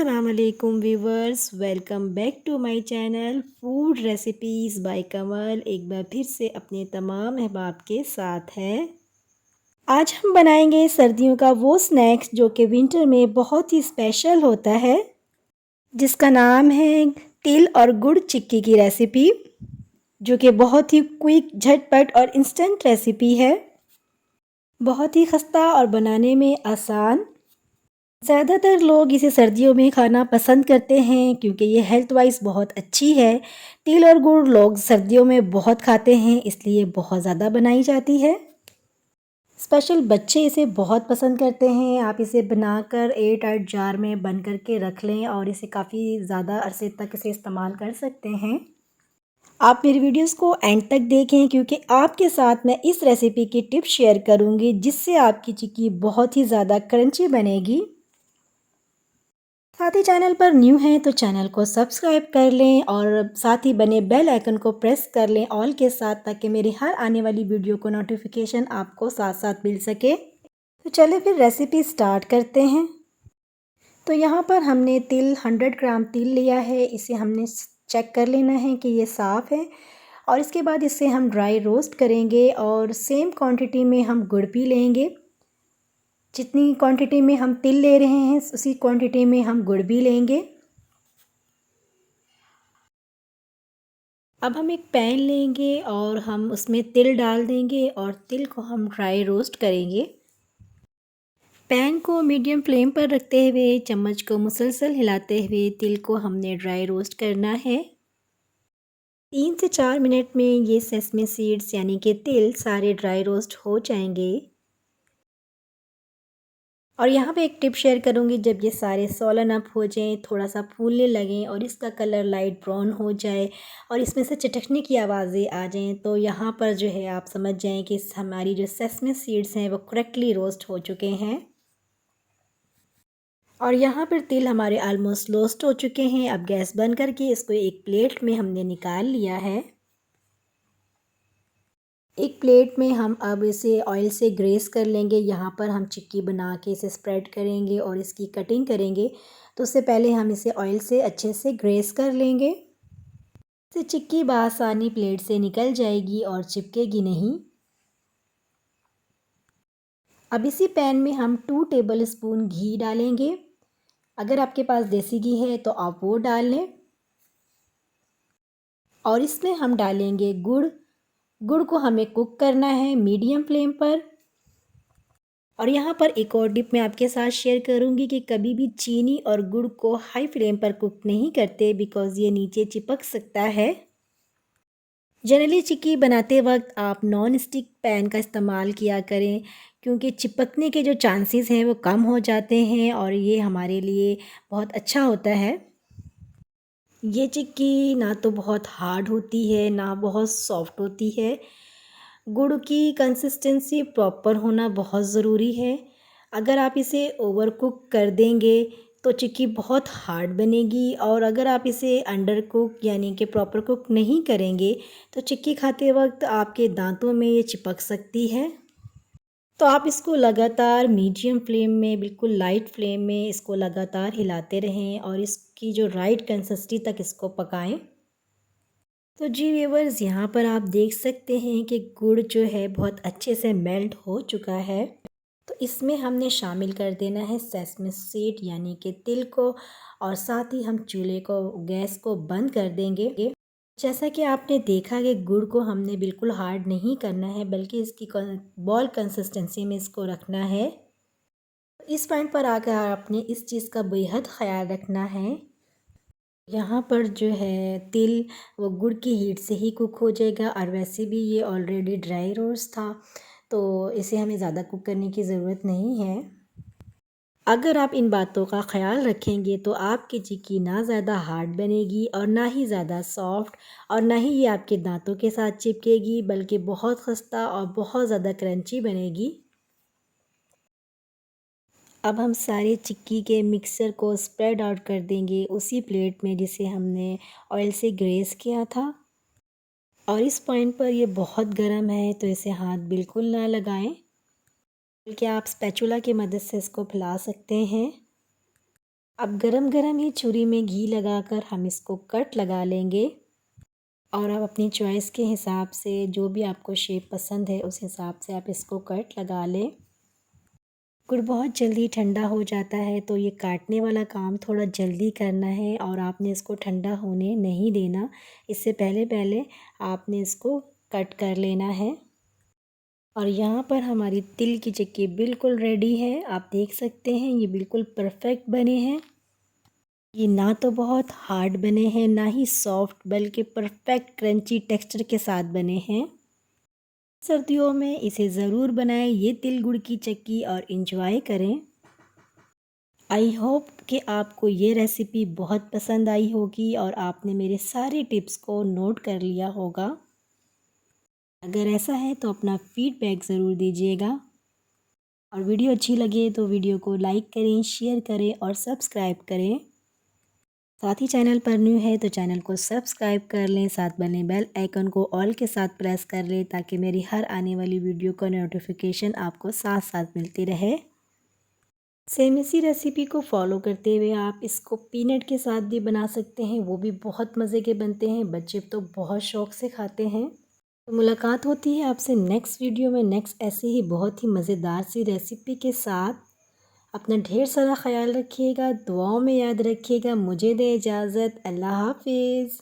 अस्सलाम वालेकुम viewers, welcome back to my channel food recipes by Kamal. एक बार फिर से अपने तमाम अहबाब के साथ है। आज हम बनाएंगे सर्दियों का वो स्नैक्स जो कि विंटर में बहुत ही स्पेशल होता है, जिसका नाम है तिल और गुड़ चिक्की की रेसिपी, जो कि बहुत ही क्विक, झटपट और इंस्टेंट रेसिपी है। बहुत ही खस्ता और बनाने में आसान। ज़्यादातर लोग इसे सर्दियों में खाना पसंद करते हैं क्योंकि ये हेल्थ वाइज बहुत अच्छी है। तिल और गुड़ लोग सर्दियों में बहुत खाते हैं, इसलिए बहुत ज़्यादा बनाई जाती है। स्पेशल बच्चे इसे बहुत पसंद करते हैं। आप इसे बनाकर एयर टाइट जार में बंद करके रख लें और इसे काफ़ी ज़्यादा अरसे तक इसे इस्तेमाल कर सकते हैं। आप मेरी वीडियोस को एंड तक देखें क्योंकि आपके साथ मैं इस रेसिपी की टिप्स शेयर करूँगी, जिससे आपकी चिक्की बहुत ही ज़्यादा क्रंची बनेगी। साथ ही चैनल पर न्यू हैं तो चैनल को सब्सक्राइब कर लें और साथ ही बने बेल आइकन को प्रेस कर लें ऑल के साथ, ताकि मेरी हर आने वाली वीडियो को नोटिफिकेशन आपको साथ साथ मिल सके। तो चलिए फिर रेसिपी स्टार्ट करते हैं। तो यहाँ पर हमने तिल 100 ग्राम तिल लिया है। इसे हमने चेक कर लेना है कि ये साफ़ है और इसके बाद इसे हम ड्राई रोस्ट करेंगे और सेम क्वांटिटी में हम गुड़ भी लेंगे। जितनी क्वांटिटी में हम तिल ले रहे हैं उसी क्वांटिटी में हम गुड़ भी लेंगे। अब हम एक पैन लेंगे और हम उसमें तिल डाल देंगे और तिल को हम ड्राई रोस्ट करेंगे। पैन को मीडियम फ्लेम पर रखते हुए चम्मच को मुसलसल हिलाते हुए तिल को हमने ड्राई रोस्ट करना है। 3 से 4 मिनट में ये सेसमे सीड्स यानी कि तिल सारे ड्राई रोस्ट हो जाएंगे। और यहाँ पे एक टिप शेयर करूँगी, जब ये सारे सोलन अप हो जाएं, थोड़ा सा फूलने लगें और इसका कलर लाइट ब्राउन हो जाए और इसमें से चटकने की आवाज़ें आ जाएं, तो यहाँ पर जो है आप समझ जाएं कि हमारी जो सेसमे सीड्स हैं वो करेक्टली रोस्ट हो चुके हैं। और यहाँ पर तिल हमारे ऑलमोस्ट रोस्ट हो चुके हैं। अब गैस बंद करके इसको एक प्लेट में हमने निकाल लिया है। एक प्लेट में हम अब इसे ऑयल से ग्रेस कर लेंगे। यहाँ पर हम चिक्की बना के इसे स्प्रेड करेंगे और इसकी कटिंग करेंगे। तो उससे पहले हम इसे ऑयल से अच्छे से ग्रेस कर लेंगे। इससे चिक्की बआसानी प्लेट से निकल जाएगी और चिपकेगी नहीं। अब इसी पैन में हम 2 टेबलस्पून घी डालेंगे। अगर आपके पास देसी घी है तो आप वो डाल लें। और इसमें हम डालेंगे गुड़। गुड़ को हमें कुक करना है मीडियम फ्लेम पर। और यहाँ पर एक और टिप मैं आपके साथ शेयर करूँगी कि कभी भी चीनी और गुड़ को हाई फ्लेम पर कुक नहीं करते, बिकॉज़ ये नीचे चिपक सकता है। जनरली चिक्की बनाते वक्त आप नॉन स्टिक पैन का इस्तेमाल किया करें, क्योंकि चिपकने के जो चांसेस हैं वो कम हो जाते हैं और ये हमारे लिए बहुत अच्छा होता है। ये चिक्की ना तो बहुत हार्ड होती है ना बहुत सॉफ्ट होती है। गुड़ की कंसिस्टेंसी प्रॉपर होना बहुत ज़रूरी है। अगर आप इसे ओवर कुक कर देंगे तो चिक्की बहुत हार्ड बनेगी, और अगर आप इसे अंडर कुक यानी कि प्रॉपर कुक नहीं करेंगे तो चिक्की खाते वक्त आपके दांतों में ये चिपक सकती है। तो आप इसको लगातार मीडियम फ्लेम में, बिल्कुल लाइट फ्लेम में इसको लगातार हिलाते रहें और इसकी जो राइट कंसिस्टेंसी तक इसको पकाएं। तो जी व्यूवर्स, यहाँ पर आप देख सकते हैं कि गुड़ जो है बहुत अच्छे से मेल्ट हो चुका है। तो इसमें हमने शामिल कर देना है सेसमे सीड यानी कि तिल को, और साथ ही हम चूल्हे को, गैस को बंद कर देंगे। जैसा कि आपने देखा कि गुड़ को हमने बिल्कुल हार्ड नहीं करना है, बल्कि इसकी बॉल कंसिस्टेंसी में इसको रखना है। इस पॉइंट पर आकर आपने इस चीज़ का बेहद ख्याल रखना है। यहाँ पर जो है तिल वो गुड़ की हीट से ही कुक हो जाएगा, और वैसे भी ये ऑलरेडी ड्राई रोस्ट था, तो इसे हमें ज़्यादा कुक करने की ज़रूरत नहीं है। अगर आप इन बातों का ख्याल रखेंगे तो आपकी चिक्की ना ज़्यादा हार्ड बनेगी और ना ही ज़्यादा सॉफ्ट, और ना ही ये आपके दांतों के साथ चिपकेगी, बल्कि बहुत खस्ता और बहुत ज़्यादा क्रंची बनेगी। अब हम सारे चिक्की के मिक्सर को स्प्रेड आउट कर देंगे उसी प्लेट में जिसे हमने ऑयल से ग्रेस किया था। और इस पॉइंट पर ये बहुत गर्म है तो इसे हाथ बिल्कुल ना लगाएं, बल्कि आप स्पैचुला की मदद से इसको फैला सकते हैं। अब गरम गरम ही छुरी में घी लगाकर हम इसको कट लगा लेंगे और आप अपनी चॉइस के हिसाब से जो भी आपको शेप पसंद है उस हिसाब से आप इसको कट लगा लें। गुड़ बहुत जल्दी ठंडा हो जाता है तो ये काटने वाला काम थोड़ा जल्दी करना है और आपने इसको ठंडा होने नहीं देना। इससे पहले पहले आपने इसको कट कर लेना है। और यहाँ पर हमारी तिल की चिक्की बिल्कुल रेडी है। आप देख सकते हैं ये बिल्कुल परफेक्ट बने हैं। ये ना तो बहुत हार्ड बने हैं ना ही सॉफ्ट, बल्कि परफेक्ट क्रंची टेक्सचर के साथ बने हैं। सर्दियों में इसे ज़रूर बनाएं ये तिल गुड़ की चिक्की और इन्जॉय करें। आई होप कि आपको ये रेसिपी बहुत पसंद आई होगी और आपने मेरे सारे टिप्स को नोट कर लिया होगा। अगर ऐसा है तो अपना फीडबैक ज़रूर दीजिएगा और वीडियो अच्छी लगे तो वीडियो को लाइक करें, शेयर करें और सब्सक्राइब करें। साथ ही चैनल पर न्यू है तो चैनल को सब्सक्राइब कर लें, साथ बने बेल आइकन को ऑल के साथ प्रेस कर लें ताकि मेरी हर आने वाली वीडियो का नोटिफिकेशन आपको साथ साथ मिलती रहे। सेम इसी रेसिपी को फॉलो करते हुए आप इसको पीनट के साथ भी बना सकते हैं, वो भी बहुत मज़े के बनते हैं, बच्चे तो बहुत शौक़ से खाते हैं। तो मुलाकात होती है आपसे नेक्स्ट वीडियो में नेक्स्ट ऐसे ही बहुत ही मज़ेदार सी रेसिपी के साथ। अपना ढेर सारा ख्याल रखिएगा, दुआओं में याद रखिएगा। मुझे दे इजाज़त, अल्लाह हाफिज़।